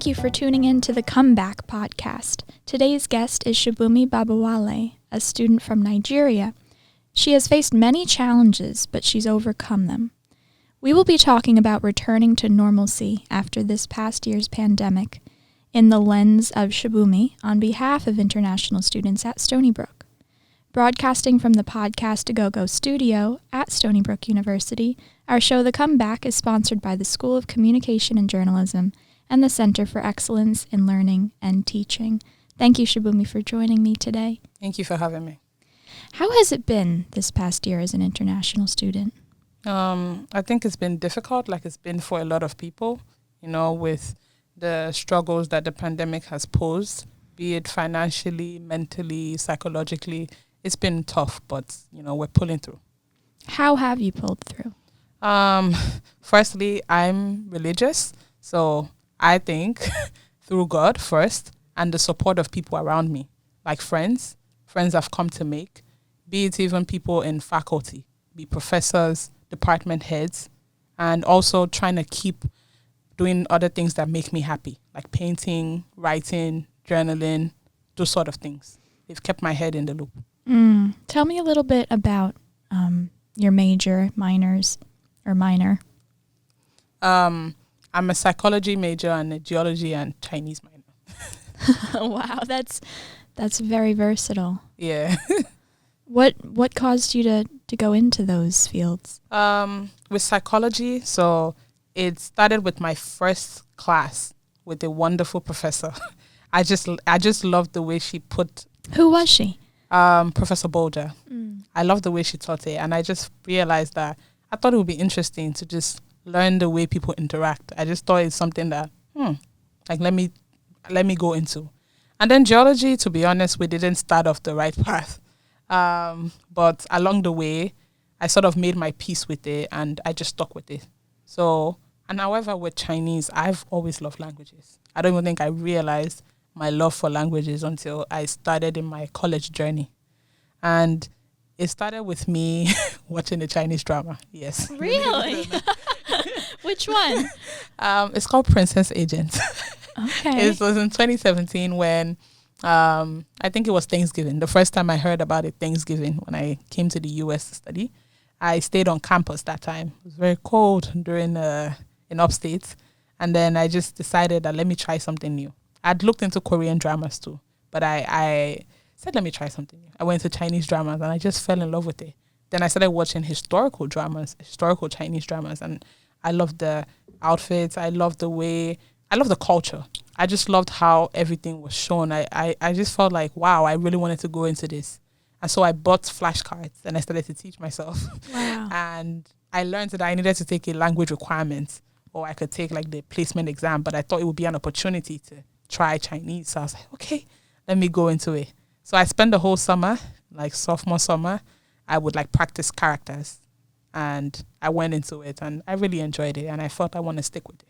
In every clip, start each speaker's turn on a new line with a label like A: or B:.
A: Thank you for tuning in to the Comeback podcast. Today's guest is Subomi Babawale, a student from Nigeria. She has faced many challenges, but she's overcome them. We will be talking about returning to normalcy after this past year's pandemic in the lens of Subomi on behalf of international students at Stony Brook. Broadcasting from the Podcast A Go-Go studio at Stony Brook University, our show The Comeback is sponsored by the School of Communication and Journalism and the Center for Excellence in Learning and Teaching. Thank you, Subomi, for joining me today.
B: Thank you for having me.
A: How has it been this past year as an international student?
B: I think it's been difficult, like it's been for a lot of people, with the struggles that the pandemic has posed, be it financially, mentally, psychologically. It's been tough, but, we're pulling through.
A: How have you pulled through?
B: Firstly, I'm religious, so I think through God first and the support of people around me, like friends I've come to make, be it even people in faculty, be professors, department heads, and also trying to keep doing other things that make me happy, like painting, writing, journaling, those sort of things. They've kept my head in the loop.
A: Tell me a little bit about your major, minors, or minor.
B: I'm a psychology major and a geology and Chinese minor.
A: Wow, that's very versatile.
B: Yeah.
A: What caused you to go into those fields?
B: With psychology, so it started with my first class with a wonderful professor. I just loved the way she put.
A: Who was she?
B: Professor Boulder. I love the way she taught it, and I just realized that I thought it would be interesting to just learn the way people interact. I just thought it's something that, let me go into. And then geology, to be honest, we didn't start off the right path. But along the way, I sort of made my peace with it, and I just stuck with it. So, and however, with Chinese, I've always loved languages. I don't even think I realized my love for languages until I started in my college journey. And it started with me watching a Chinese drama. Yes.
A: Really? Which one?
B: It's called Princess Agent.
A: Okay.
B: It was in 2017 when I think it was Thanksgiving. The first time I heard about it, Thanksgiving, when I came to the US to study. I stayed on campus that time. It was very cold during in upstate. And then I just decided that let me try something new. I'd looked into Korean dramas too, but I said, let me try something new. I went to Chinese dramas and I just fell in love with it. Then I started watching historical Chinese dramas, and I loved the outfits. I loved the culture. I just loved how everything was shown. I just felt like, wow, I really wanted to go into this. And so I bought flashcards and I started to teach myself.
A: Wow.
B: And I learned that I needed to take a language requirement, or I could take like the placement exam, but I thought it would be an opportunity to try Chinese. So I was like, okay, let me go into it. So I spent the whole summer, like sophomore summer, I would like practice characters, and I went into it and I really enjoyed it, and I felt I want to stick with it.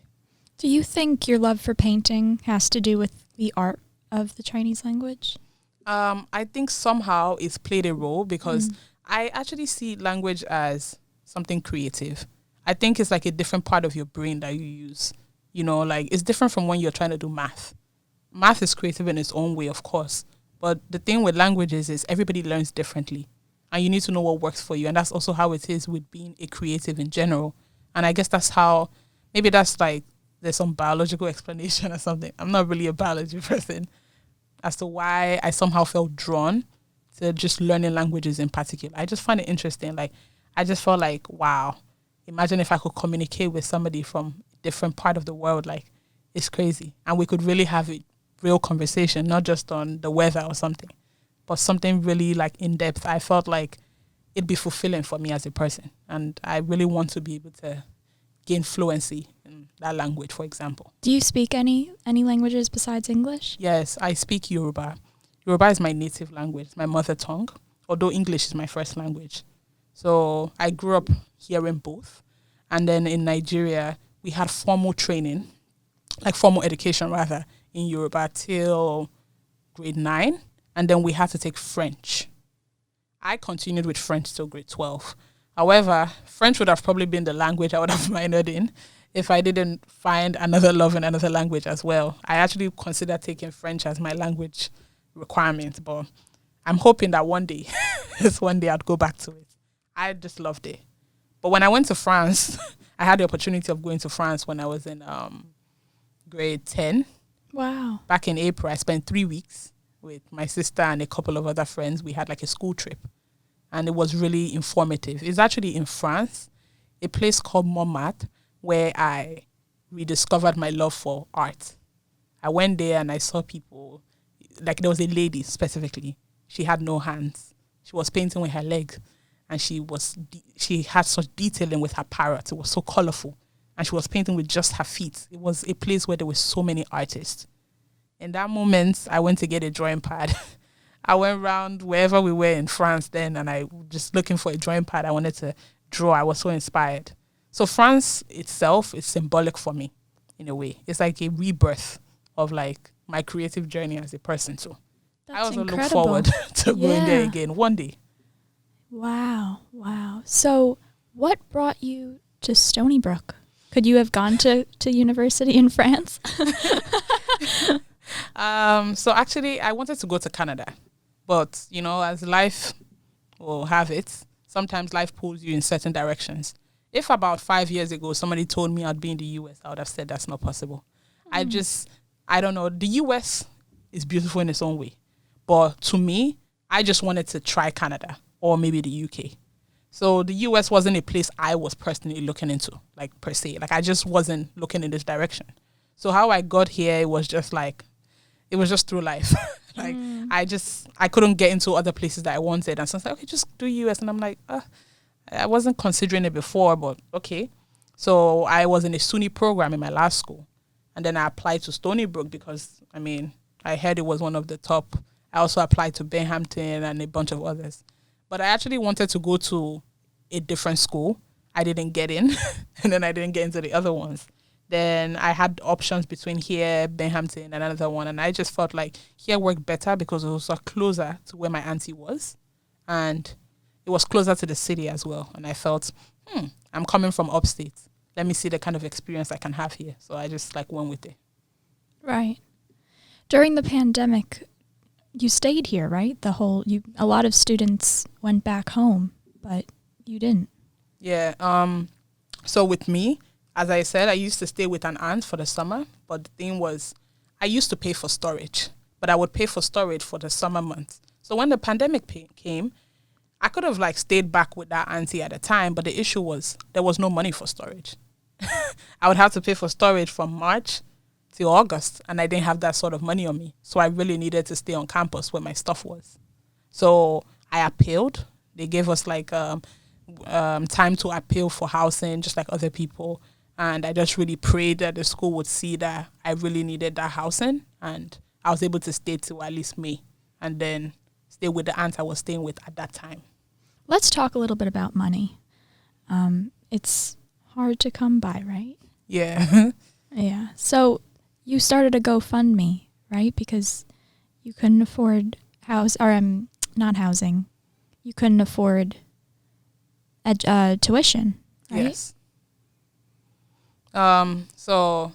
A: Do you think your love for painting has to do with the art of the Chinese language?
B: I think somehow it's played a role because I actually see language as something creative. I think it's like a different part of your brain that you use. Like it's different from when you're trying to do math. Math is creative in its own way, of course. But the thing with languages is everybody learns differently. And you need to know what works for you. And that's also how it is with being a creative in general. And I guess that's how, maybe that's like, there's some biological explanation or something. I'm not really a biology person as to why I somehow felt drawn to just learning languages in particular. I just find it interesting. Like, I just felt like, wow, imagine if I could communicate with somebody from a different part of the world. Like, it's crazy. And we could really have a real conversation, not just on the weather or something, but something really like in depth. I felt like it'd be fulfilling for me as a person. And I really want to be able to gain fluency in that language, for example.
A: Do you speak any languages besides English?
B: Yes, I speak Yoruba. Yoruba is my native language, my mother tongue, although English is my first language. So I grew up hearing both. And then in Nigeria, we had formal training, like formal education rather, in Yoruba till grade 9. And then we had to take French. I continued with French till grade 12. However, French would have probably been the language I would have minored in if I didn't find another love in another language as well. I actually consider taking French as my language requirement, but I'm hoping that one day, I'd go back to it. I just loved it. But when I went to France, I had the opportunity of going to France when I was in grade 10.
A: Wow.
B: Back in April, I spent 3 weeks with my sister and a couple of other friends. We had like a school trip, and it was really informative. It's actually in France, a place called Montmartre, where I rediscovered my love for art. I went there and I saw people, like there was a lady specifically. She had no hands. She was painting with her legs, and she had such detailing with her parrot. It was so colorful, and she was painting with just her feet. It was a place where there were so many artists. In that moment, I went to get a drawing pad. I went around wherever we were in France then, and I was just looking for a drawing pad. I wanted to draw. I was so inspired. So France itself is symbolic for me in a way. It's like a rebirth of like my creative journey as a person. So
A: That's
B: I also
A: incredible.
B: look forward to going there again one day.
A: Wow. So what brought you to Stony Brook? Could you have gone to university in France?
B: So actually I wanted to go to Canada, but as life will have it, sometimes life pulls you in certain directions. If about 5 years ago somebody told me I'd be in the US, I would have said that's not possible. I don't know. The US is beautiful in its own way. But to me, I just wanted to try Canada or maybe the UK. So the US wasn't a place I was personally looking into, like per se. Like I just wasn't looking in this direction. So how I got here, it was just through life. I couldn't get into other places that I wanted. And so I was like, okay, just do US. And I'm like, I wasn't considering it before, but okay. So I was in a SUNY program in my last school. And then I applied to Stony Brook because, I heard it was one of the top. I also applied to Binghamton and a bunch of others. But I actually wanted to go to a different school. I didn't get in. And then I didn't get into the other ones. Then I had options between here, Binghamton, and another one. And I just felt like here worked better because it was closer to where my auntie was. And it was closer to the city as well. And I felt, I'm coming from upstate. Let me see the kind of experience I can have here. So I just went with it.
A: Right. During the pandemic, you stayed here, right? A lot of students went back home, but you didn't.
B: Yeah. So with me, as I said, I used to stay with an aunt for the summer. But the thing was, I used to pay for storage, but I would pay for storage for the summer months. So when the pandemic came, I could have stayed back with that auntie at the time, but the issue was there was no money for storage. I would have to pay for storage from March till August, and I didn't have that sort of money on me. So I really needed to stay on campus where my stuff was. So I appealed. They gave us time to appeal for housing, just like other people. And I just really prayed that the school would see that I really needed that housing, and I was able to stay till at least May, and then stay with the aunt I was staying with at that time.
A: Let's talk a little bit about money. It's hard to come by, right?
B: Yeah.
A: Yeah. So you started a GoFundMe, right? Because you couldn't afford not housing. You couldn't afford tuition, right?
B: Yes. So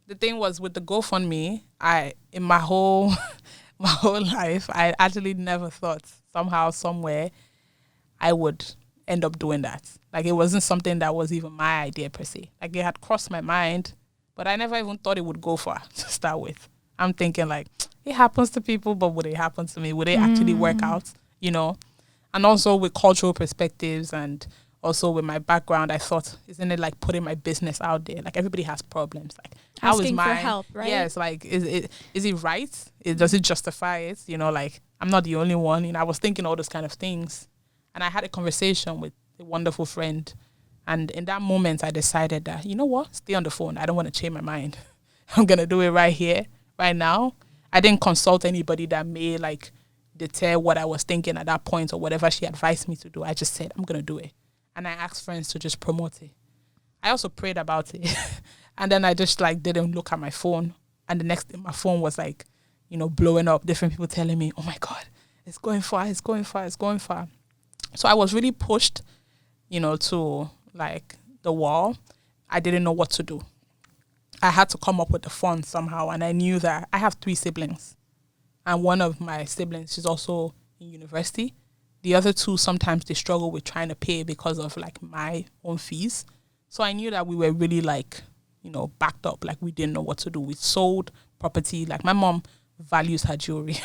B: the thing was with the GoFundMe, in my whole life, I actually never thought somehow, somewhere, I would end up doing that. It wasn't something that was even my idea per se. It had crossed my mind, but I never even thought it would go far to start with. I'm thinking it happens to people, but would it happen to me? Would it actually work out? And also with cultural perspectives and also with my background, I thought, isn't it putting my business out there? Everybody has problems. How is
A: asking
B: mine?
A: For help, right?
B: Yes, is it right? Does it justify it? I'm not the only one. I was thinking all those kind of things. And I had a conversation with a wonderful friend. And in that moment, I decided that, you know what? Stay on the phone. I don't want to change my mind. I'm going to do it right here, right now. I didn't consult anybody that may deter what I was thinking at that point or whatever she advised me to do. I just said, I'm going to do it. And I asked friends to just promote it. I also prayed about it. And then I just didn't look at my phone. And the next thing, my phone was blowing up. Different people telling me, oh my God, it's going far, it's going far, it's going far. So I was really pushed, to the wall. I didn't know what to do. I had to come up with the funds somehow, and I knew that I have 3 siblings. And one of my siblings is also in university. The other 2, sometimes they struggle with trying to pay because of like my own fees. So I knew that we were really like, backed up. Like we didn't know what to do. We sold property. Like my mom values her jewelry.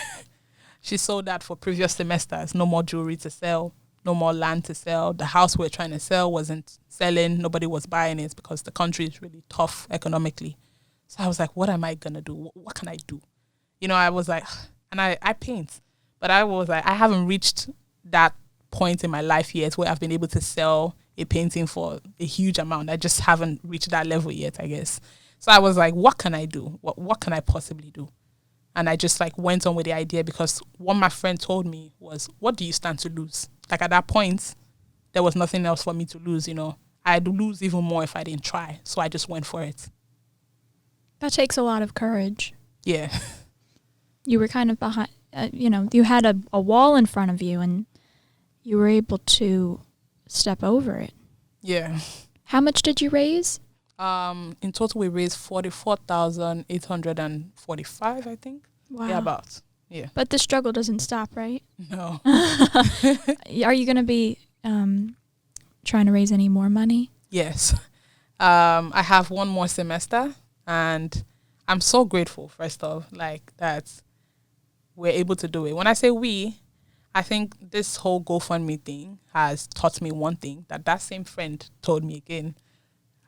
B: She sold that for previous semesters. No more jewelry to sell. No more land to sell. The house we were trying to sell wasn't selling. Nobody was buying it because the country is really tough economically. So I was like, what am I going to do? What can I do? I was like, and I paint. But I was like, I haven't reached that point in my life yet where I've been able to sell a painting for a huge amount. I just haven't reached that level yet, I guess. So I was like, what can I do? What can I possibly do? And I just like went on with the idea because what my friend told me was, what do you stand to lose? Like at that point, there was nothing else for me to lose, I'd lose even more if I didn't try. So I just went for it.
A: That takes a lot of courage.
B: Yeah.
A: You were kind of behind, you had a wall in front of you and you were able to step over it.
B: Yeah.
A: How much did you raise?
B: In total, we raised 44,845, I think.
A: Wow.
B: Yeah, about. Yeah.
A: But the struggle doesn't stop, right?
B: No.
A: Are you going to be trying to raise any more money?
B: Yes. I have one more semester, and I'm so grateful, first off, like that we're able to do it. When I say we, I think this whole GoFundMe thing has taught me one thing that same friend told me again.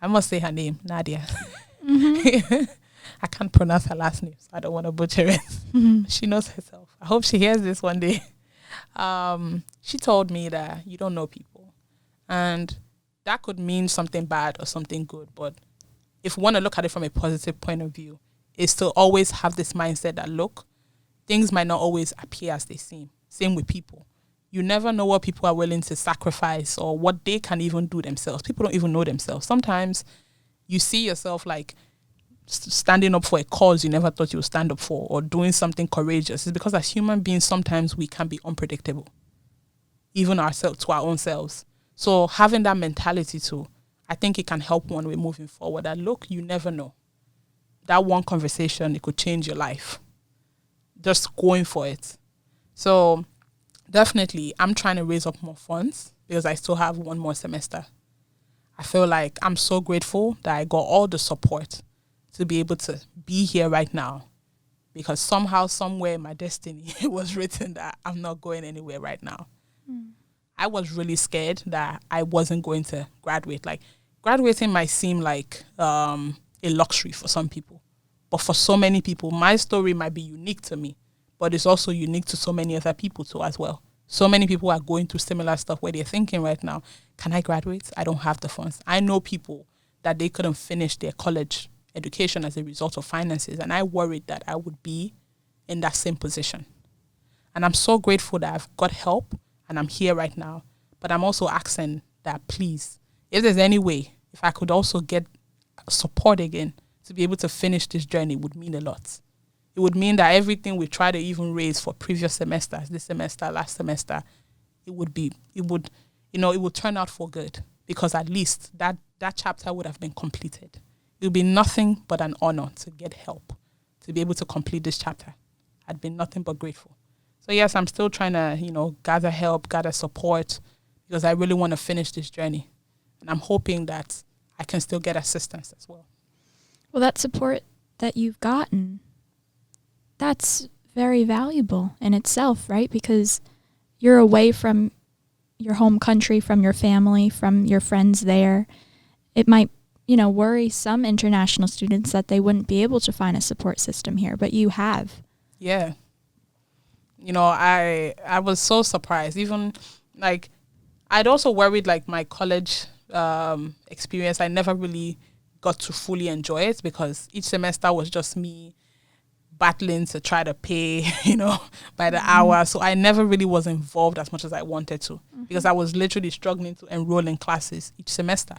B: I must say her name, Nadia. Mm-hmm. I can't pronounce her last name, so I don't want to butcher it. Mm-hmm. She knows herself. I hope she hears this one day. She told me that you don't know people. And that could mean something bad or something good. But if you want to look at it from a positive point of view, is to always have this mindset that, look, things might not always appear as they seem. Same with people. You never know what people are willing to sacrifice or what they can even do themselves. People don't even know themselves. Sometimes you see yourself like standing up for a cause you never thought you would stand up for, or doing something courageous. It's because as human beings, sometimes we can be unpredictable, even ourselves, to our own selves. So having that mentality too, I think it can help one way moving forward. That look, you never know. That one conversation, it could change your life. Just going for it. So definitely, I'm trying to raise up more funds because I still have one more semester. I feel like I'm so grateful that I got all the support to be able to be here right now, because somehow, somewhere in my destiny, it was written that I'm not going anywhere right now. I was really scared that I wasn't going to graduate. Like, graduating might seem like a luxury for some people, but for so many people, my story might be unique to me, but it's also unique to so many other people too as well. So many people are going through similar stuff where they're thinking right now, can I graduate? I don't have the funds. I know people that they couldn't finish their college education as a result of finances, and I worried that I would be in that same position. And I'm so grateful that I've got help and I'm here right now. But I'm also asking that, please, if there's any way, if I could also get support again to be able to finish this journey, would mean a lot. It would mean that everything we try to even raise for previous semesters, this semester, last semester, it would turn out for good, because at least that chapter would have been completed. It would be nothing but an honor to get help, to be able to complete this chapter. I'd been nothing but grateful. So yes, I'm still trying to, gather help, gather support, because I really want to finish this journey. And I'm hoping that I can still get assistance as well.
A: Well, that support that you've gotten, that's very valuable in itself, right? Because you're away from your home country, from your family, from your friends there. It might, worry some international students that they wouldn't be able to find a support system here, but you have.
B: Yeah. I was so surprised. Even like, I'd also worried like my college experience, I never really got to fully enjoy it, because each semester was just me battling to try to pay, by the hour. So I never really was involved as much as I wanted to, because I was literally struggling to enroll in classes each semester.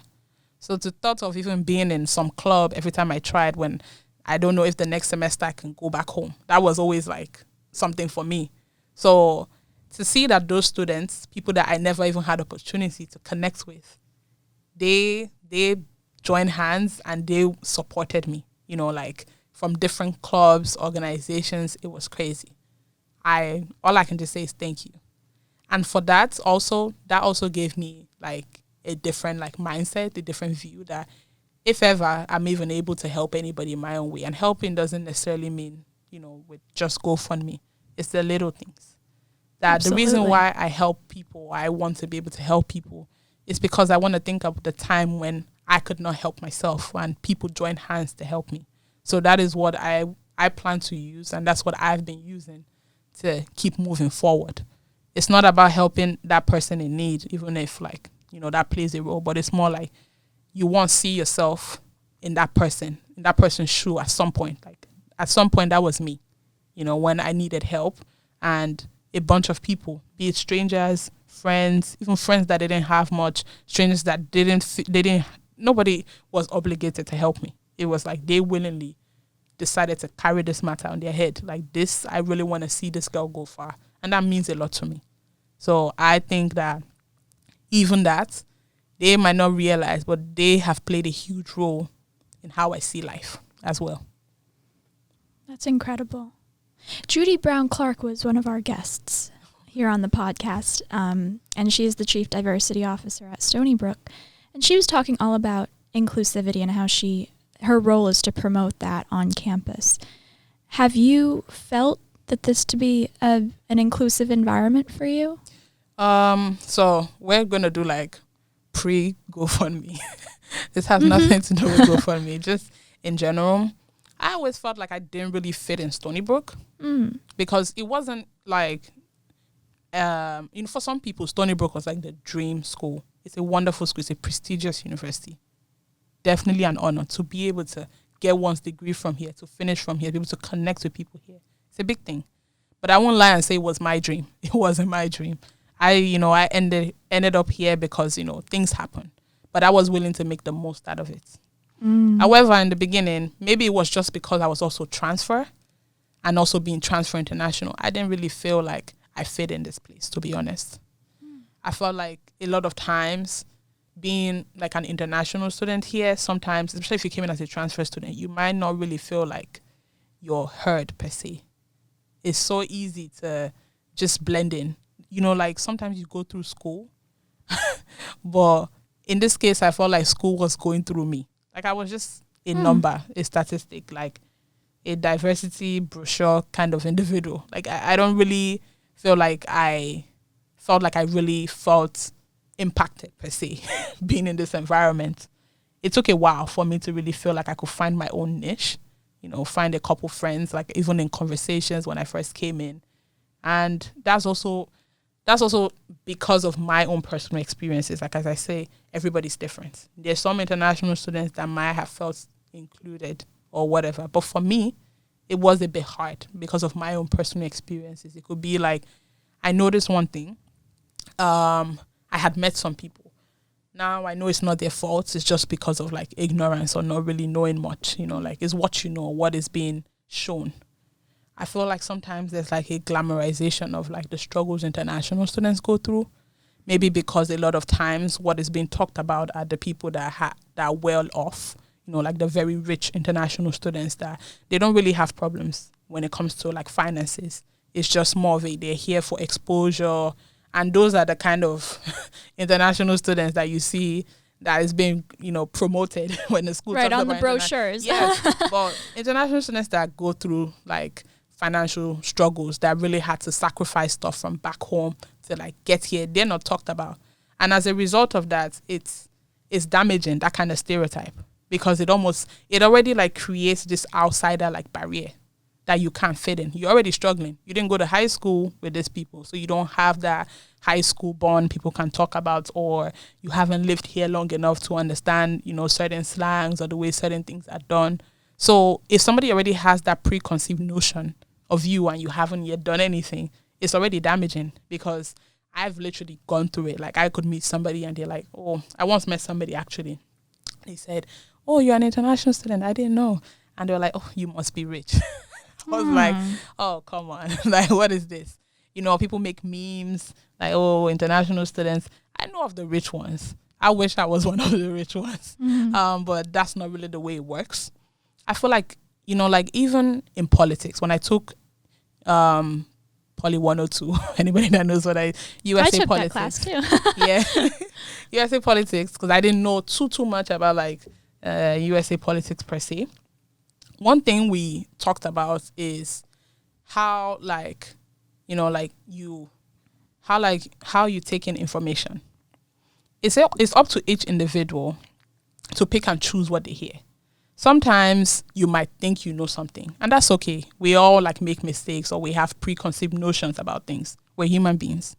B: So the thought of even being in some club every time I tried, when I don't know if the next semester I can go back home, that was always like something for me. So to see that those students, people that I never even had opportunity to connect with, they joined hands and they supported me, you know, like from different clubs, organizations. It was crazy. All I can just say is thank you. And for that also gave me like a different like mindset, a different view that if ever I'm even able to help anybody in my own way, and helping doesn't necessarily mean, you know, with just GoFundMe. It's the little things. That
A: Absolutely.
B: The reason why I help people, I want to be able to help people, is because I want to think of the time when I could not help myself and people joined hands to help me. So that is what I plan to use, and that's what I've been using to keep moving forward. It's not about helping that person in need, even if like, you know, that plays a role, but it's more like you want to see yourself in that person's shoe at some point. Like at some point that was me, you know, when I needed help, and a bunch of people, be it strangers, friends, even friends that didn't have much, strangers that nobody was obligated to help me. It was like they willingly decided to carry this matter on their head. Like this, I really want to see this girl go far. And that means a lot to me. So I think that even that, they might not realize, but they have played a huge role in how I see life as well.
A: That's incredible. Judy Brown Clark was one of our guests here on the podcast, and she is the Chief Diversity Officer at Stony Brook. And she was talking all about inclusivity and how her role is to promote that on campus. Have you felt that this to be an inclusive environment for you?
B: So we're going to do like pre-GoFundMe. This has nothing to do with GoFundMe. Just in general, I always felt like I didn't really fit in Stony Brook because it wasn't like, for some people, Stony Brook was like the dream school. It's a wonderful school. It's a prestigious university. Definitely an honor to be able to get one's degree from here, to finish from here, be able to connect with people here. It's a big thing. But I won't lie and say it was my dream. It wasn't my dream. I ended up here because, things happen. But I was willing to make the most out of it. However, in the beginning, maybe it was just because I was also transfer and also being transfer international. I didn't really feel like I fit in this place, to be honest. I felt like a lot of times being like an international student here, sometimes, especially if you came in as a transfer student, you might not really feel like you're heard per se. It's so easy to just blend in. Like sometimes you go through school, but in this case, I felt like school was going through me. Like I was just a number, a statistic, like a diversity brochure kind of individual. Like I don't really feel like I felt like I really felt impacted per se being in this environment. It took a while for me to really feel like I could find my own niche, find a couple friends, like even in conversations when I first came in. And that's also because of my own personal experiences. Like, as I say, everybody's different. There's some international students that might have felt included or whatever. But for me, it was a bit hard because of my own personal experiences. It could be like, I noticed one thing. I had met some people. Now I know it's not their fault. It's just because of like ignorance or not really knowing much. Like it's what you know, what is being shown. I feel like sometimes there's like a glamorization of like the struggles international students go through. Maybe because a lot of times what is being talked about are the people that are well off, like the very rich international students that they don't really have problems when it comes to like finances. It's just more of they're here for exposure. And those are the kind of international students that you see that is being, promoted when the school
A: right
B: talks
A: on the brochures.
B: Yes, but international students that go through like financial struggles that really had to sacrifice stuff from back home to like get here, they're not talked about. And as a result of that, it's damaging, that kind of stereotype, because it already like creates this outsider like barrier that you can't fit in. You're already struggling. You didn't go to high school with these people, so you don't have that high school bond people can talk about, or you haven't lived here long enough to understand, certain slangs or the way certain things are done. So if somebody already has that preconceived notion of you and you haven't yet done anything, it's already damaging, because I've literally gone through it. Like I could meet somebody and they're like, oh, I once met somebody actually. They said, oh, you're an international student. I didn't know. And they were like, oh, you must be rich. I was like, oh, come on. Like, what is this? People make memes like, oh, international students. I know of the rich ones. I wish I was one of the rich ones. But that's not really the way it works. I feel like, like even in politics, when I took Poly 102, anybody that knows what USA
A: I took
B: politics.
A: that class too.
B: Yeah. USA politics, because I didn't know too much about like USA politics per se. One thing we talked about is how how you take in information. It's up to each individual to pick and choose what they hear. Sometimes you might think you know something, and that's okay. We all like make mistakes, or we have preconceived notions about things. We're human beings.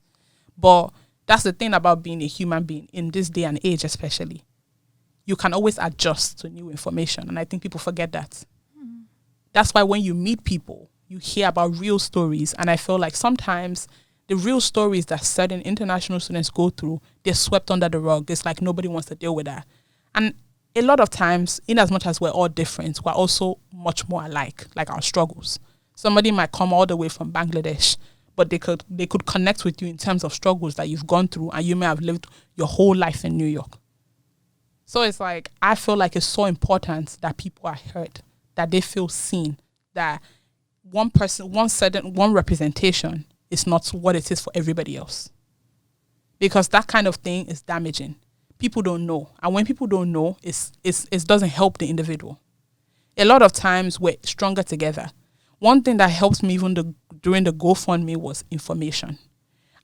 B: But that's the thing about being a human being in this day and age, especially. You can always adjust to new information, and I think people forget that. That's why when you meet people, you hear about real stories, and I feel like sometimes the real stories that certain international students go through, they're swept under the rug. It's like nobody wants to deal with that. And a lot of times, in as much as we're all different, we're also much more alike, like our struggles. Somebody might come all the way from Bangladesh, but they could connect with you in terms of struggles that you've gone through, and you may have lived your whole life in New York. So it's like, I feel like it's so important that people are heard, that they feel seen, that one person, one representation is not what it is for everybody else. Because that kind of thing is damaging. People don't know. And when people don't know, it doesn't help the individual. A lot of times we're stronger together. One thing that helped me even during the GoFundMe was information.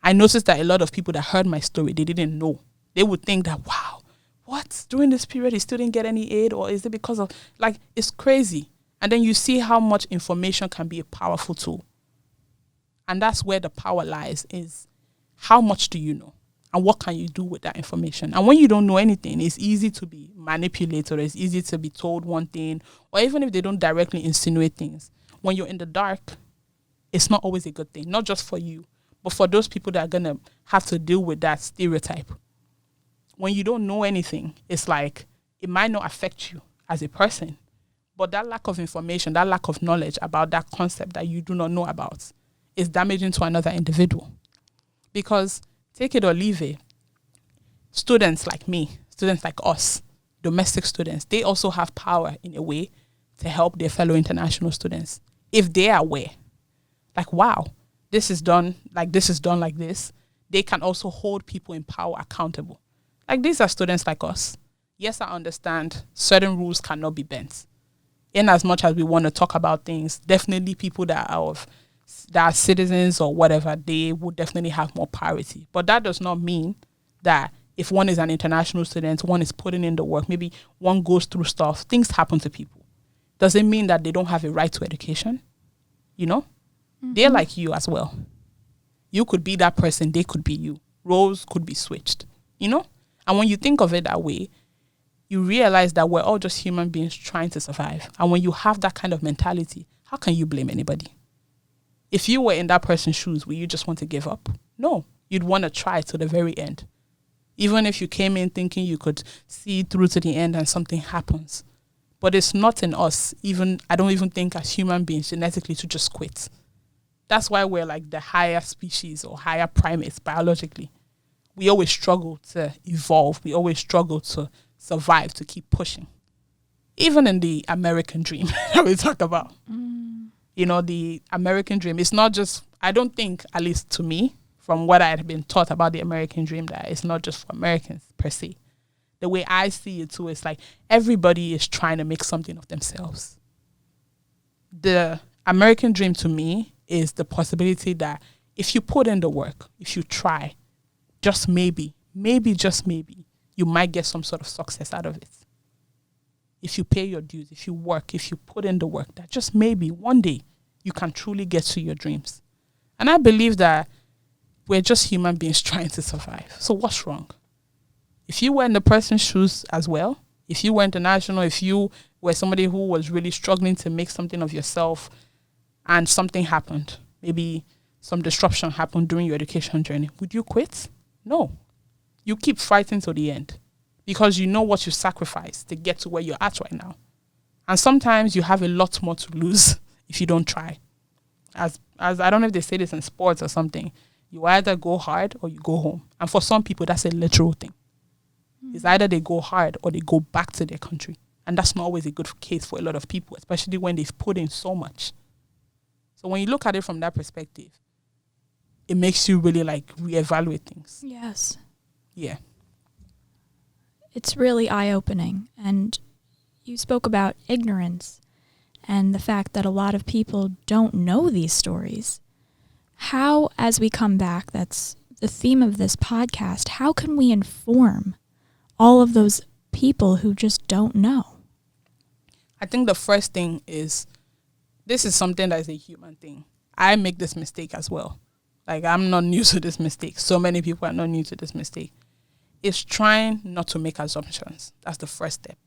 B: I noticed that a lot of people that heard my story, they didn't know. They would think that, wow, what? During this period, he still didn't get any aid? Or is it because of, like, it's crazy. And then you see how much information can be a powerful tool. And that's where the power lies, is how much do you know? And what can you do with that information? And when you don't know anything, it's easy to be manipulated, or it's easy to be told one thing, or even if they don't directly insinuate things. When you're in the dark, it's not always a good thing, not just for you, but for those people that are going to have to deal with that stereotype. When you don't know anything, it's like it might not affect you as a person, but that lack of information, that lack of knowledge about that concept that you do not know about is damaging to another individual. Because take it or leave it, students like me, students like us, domestic students, they also have power in a way to help their fellow international students. If they are aware, like, wow, this is done like this, they can also hold people in power accountable. Like, these are students like us. Yes, I understand certain rules cannot be bent. In as much as we want to talk about things, definitely people that are citizens or whatever, they would definitely have more priority. But that does not mean that if one is an international student, one is putting in the work, maybe one goes through stuff, things happen to people. Does it mean that they don't have a right to education? They're like you as well. You could be that person, they could be you. Roles could be switched, And when you think of it that way, you realize that we're all just human beings trying to survive. And when you have that kind of mentality, how can you blame anybody? If you were in that person's shoes, would you just want to give up? No, you'd want to try to the very end. Even if you came in thinking you could see through to the end and something happens. But it's not in us, I don't even think as human beings genetically, to just quit. That's why we're like the higher species or higher primates biologically. We always struggle to evolve. We always struggle to survive, to keep pushing. Even in the American dream that we talk about. The American dream, it's not just, I don't think, at least to me, from what I had been taught about the American dream, that it's not just for Americans per se. The way I see it too, is like everybody is trying to make something of themselves. The American dream to me is the possibility that if you put in the work, if you try, just maybe, just maybe, you might get some sort of success out of it. If you pay your dues, if you work, if you put in the work, that just maybe one day you can truly get to your dreams. And I believe that we're just human beings trying to survive. So what's wrong? If you were in the person's shoes as well, if you were international, if you were somebody who was really struggling to make something of yourself and something happened, maybe some disruption happened during your education journey, would you quit? No. You keep fighting to the end because you know what you sacrificed to get to where you're at right now. And sometimes you have a lot more to lose if you don't try. As I don't know if they say this in sports or something, you either go hard or you go home. And for some people, that's a literal thing. It's either they go hard or they go back to their country. And that's not always a good case for a lot of people, especially when they've put in so much. So when you look at it from that perspective, it makes you really like reevaluate things.
A: Yes.
B: Yeah.
A: It's really eye-opening. And you spoke about ignorance and the fact that a lot of people don't know these stories. How, as we come back, that's the theme of this podcast, how can we inform all of those people who just don't know?
B: I think the first thing is, this is something that is a human thing. I make this mistake as well. Like, I'm not new to this mistake. So many people are not new to this mistake. It's trying not to make assumptions. That's the first step.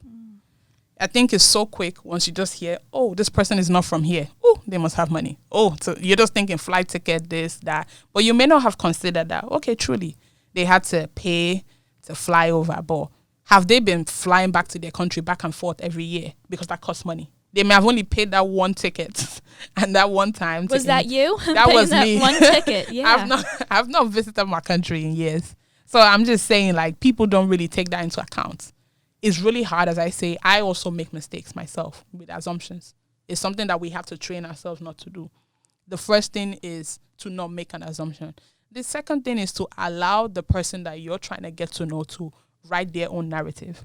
B: I think it's so quick once you just hear, oh, this person is not from here. Oh, they must have money. Oh, so you're just thinking flight ticket, this, that. But you may not have considered that, okay, truly, they had to pay to fly over. But have they been flying back to their country back and forth every year? Because that costs money. They may have only paid that one ticket and that one time.
A: Was that you?
B: That was me.
A: One ticket, yeah.
B: I've not visited my country in years. So I'm just saying, like, people don't really take that into account. It's really hard, as I say. I also make mistakes myself with assumptions. It's something that we have to train ourselves not to do. The first thing is to not make an assumption. The second thing is to allow the person that you're trying to get to know to write their own narrative.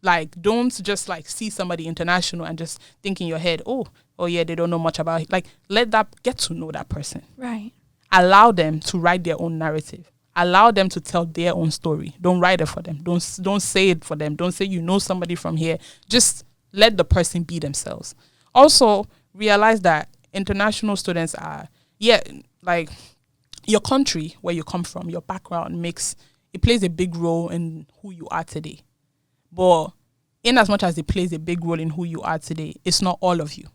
B: Like, don't just like see somebody international and just think in your head, oh yeah, they don't know much about it. Like, let that, get to know that person.
A: Right.
B: Allow them to write their own narrative. Allow them to tell their own story. Don't write it for them. Don't say it for them. Don't say you know somebody from here. Just let the person be themselves. Also, realize that international students are, like, your country, where you come from, your background it plays a big role in who you are today. But in as much as it plays a big role in who you are today, it's not all of you.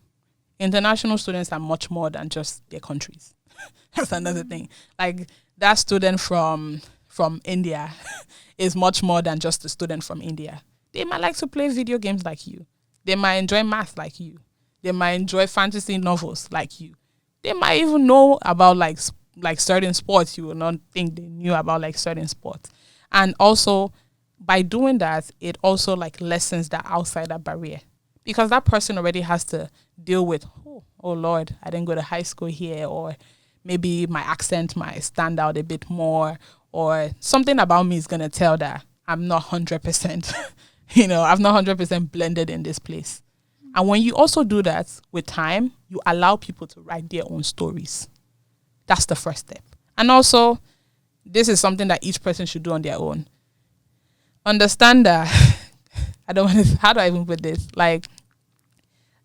B: International students are much more than just their countries. That's another thing. Like, that student from India is much more than just a student from India. They might like to play video games like you. They might enjoy math like you. They might enjoy fantasy novels like you. They might even know about like certain sports you will not think they knew about, like certain sports. And also, by doing that, it also like lessens that outsider barrier, because that person already has to deal with, oh Lord, I didn't go to high school here, or maybe my accent might stand out a bit more, or something about me is going to tell that I'm not 100%, I'm not 100% blended in this place. And when you also do that with time, you allow people to write their own stories. That's the first step. And also, this is something that each person should do on their own. Understand that, how do I even put this? Like,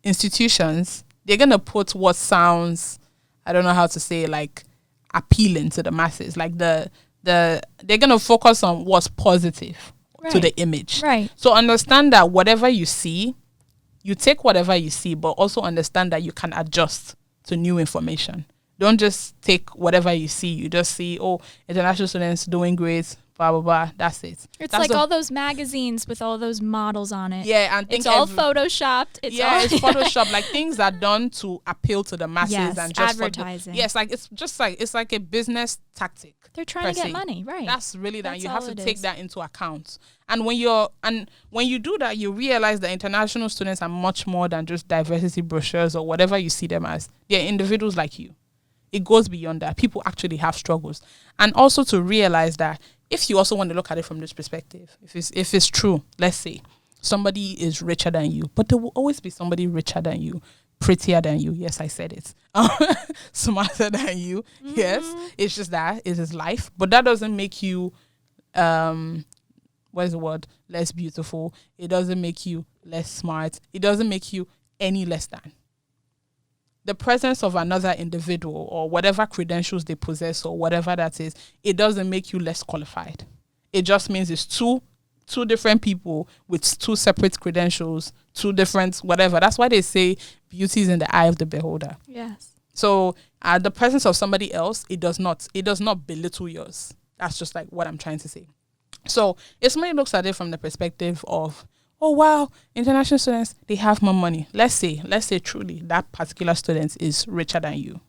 B: institutions, they're going to put what sounds, I don't know how to say, like, appealing to the masses. Like, they're going to focus on what's positive to the image.
A: Right.
B: So understand that whatever you see, you take whatever you see, but also understand that you can adjust to new information. Don't just take whatever you see. You just see, international students doing great, blah, blah, blah. That's it.
A: It's like all those magazines with all those models on it.
B: Yeah, and
A: it's all photoshopped.
B: It's photoshopped. Like, things are done to appeal to the masses.
A: Yes,
B: and just
A: advertising.
B: It's like a business tactic.
A: They're trying to get money, right?
B: That's really that. You have to take that into account. And when you do that, you realize that international students are much more than just diversity brochures or whatever you see them as. They're individuals like you. It goes beyond that. People actually have struggles. And also to realize that if you also want to look at it from this perspective, if it's true, let's say somebody is richer than you, but there will always be somebody richer than you, prettier than you. Yes, I said it. Smarter than you. Mm-hmm. Yes, it's just that. It is life. But that doesn't make you, what is the word? Less beautiful. It doesn't make you less smart. It doesn't make you any less than. The presence of another individual or whatever credentials they possess or whatever that is, it doesn't make you less qualified. It just means it's two different people with two separate credentials, two different whatever. That's why they say beauty is in the eye of the beholder.
A: Yes. So
B: the presence of somebody else, it does not belittle yours. That's just like what I'm trying to say. So if somebody looks at it from the perspective of, oh wow, international students, they have more money. Let's say truly that particular student is richer than you.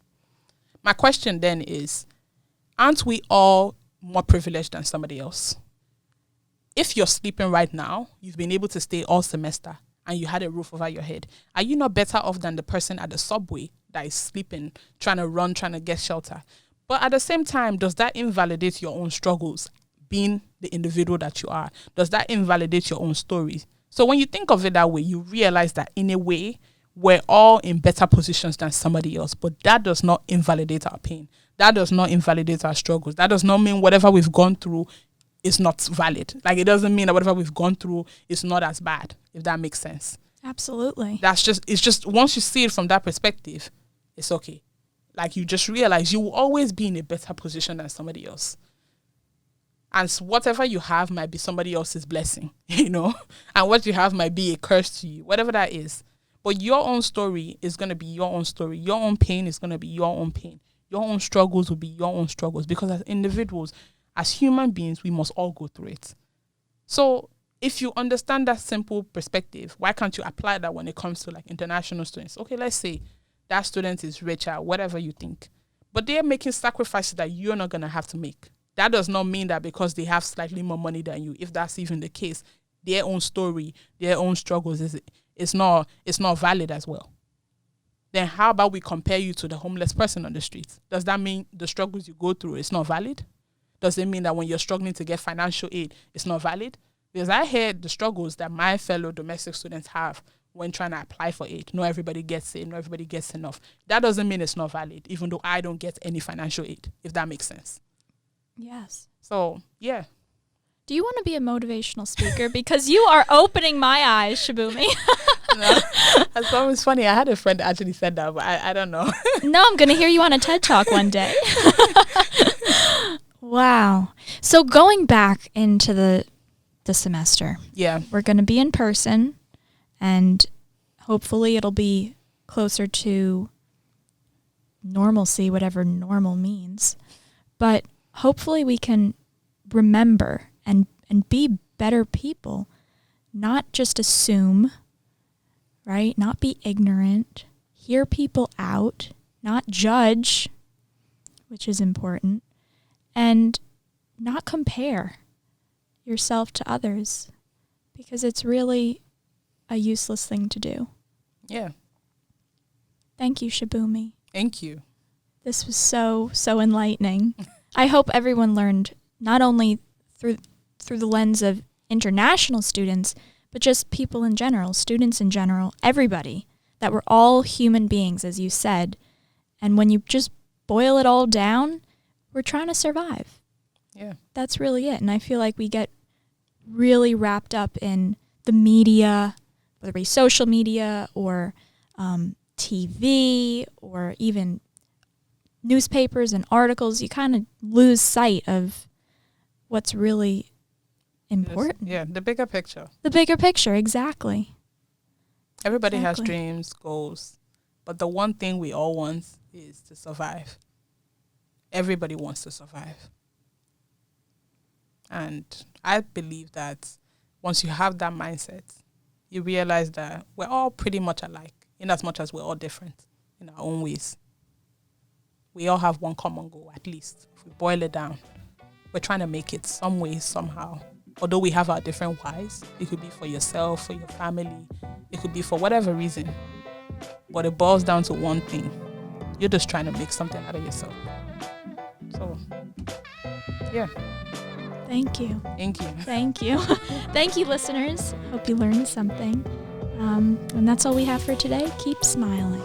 B: My question then is, aren't we all more privileged than somebody else? if you're sleeping right now, you've been able to stay all semester and you had a roof over your head, are you not better off than the person at the subway that is sleeping, trying to run, trying to get shelter? But at the same time, does that invalidate your own struggles, being the individual that you are? Does that invalidate your own story? So when you think of it that way, you realize that in a way, we're all in better positions than somebody else, but that does not invalidate our pain. That does not invalidate our struggles. That does not mean whatever we've gone through is not valid. Like, it doesn't mean that whatever we've gone through is not as bad, if that makes sense.
A: Absolutely.
B: It's just once you see it from that perspective, it's okay. Like, you just realize you will always be in a better position than somebody else. And whatever you have might be somebody else's blessing, and what you have might be a curse to you, whatever that is. But your own story is going to be your own story. Your own pain is going to be your own pain. Your own struggles will be your own struggles, because as individuals, as human beings, we must all go through it. So if you understand that simple perspective, why can't you apply that when it comes to like international students? Okay, let's say that student is richer, whatever you think, but they're making sacrifices that you're not going to have to make. That does not mean that because they have slightly more money than you, if that's even the case, their own story, their own struggles it's not valid as well. Then how about we compare you to the homeless person on the street? Does that mean the struggles you go through is not valid? Does it mean that when you're struggling to get financial aid, it's not valid? Because I heard the struggles that my fellow domestic students have when trying to apply for aid. Not everybody gets it, not everybody gets enough. That doesn't mean it's not valid, even though I don't get any financial aid, if that makes sense.
A: Yes.
B: So, yeah.
A: Do you want to be a motivational speaker? Because you are opening my eyes, Subomi.
B: That's always funny. I had a friend that actually said that, but I don't know.
A: No, I'm going to hear you on a TED Talk one day. Wow. So going back into the semester.
B: Yeah.
A: We're going to be in person, and hopefully it'll be closer to normalcy, whatever normal means. But hopefully we can remember and be better people, not just assume, right? Not be ignorant, hear people out, not judge, which is important, and not compare yourself to others, because it's really a useless thing to do.
B: Yeah. Thank
A: you, Subomi.
B: Thank you.
A: This was so enlightening. I hope everyone learned not only through the lens of international students, but just people in general, students in general, everybody, that we're all human beings, as you said. And when you just boil it all down, we're trying to survive.
B: Yeah.
A: That's really it. And I feel like we get really wrapped up in the media, whether it be social media or TV or even newspapers and articles. You kind of lose sight of what's really important.
B: Yeah, the bigger picture.
A: The bigger picture, exactly.
B: Everybody has dreams, goals, but the one thing we all want is to survive. Everybody wants to survive. And I believe that once you have that mindset, you realize that we're all pretty much alike, in as much as we're all different in our own ways. We all have one common goal, at least. If we boil it down, we're trying to make it some way, somehow. Although we have our different whys, it could be for yourself, for your family, it could be for whatever reason. But it boils down to one thing. You're just trying to make something out of yourself. So, yeah.
A: Thank you.
B: Thank you.
A: Thank you. Thank you, listeners. Hope you learned something. And that's all we have for today. Keep smiling.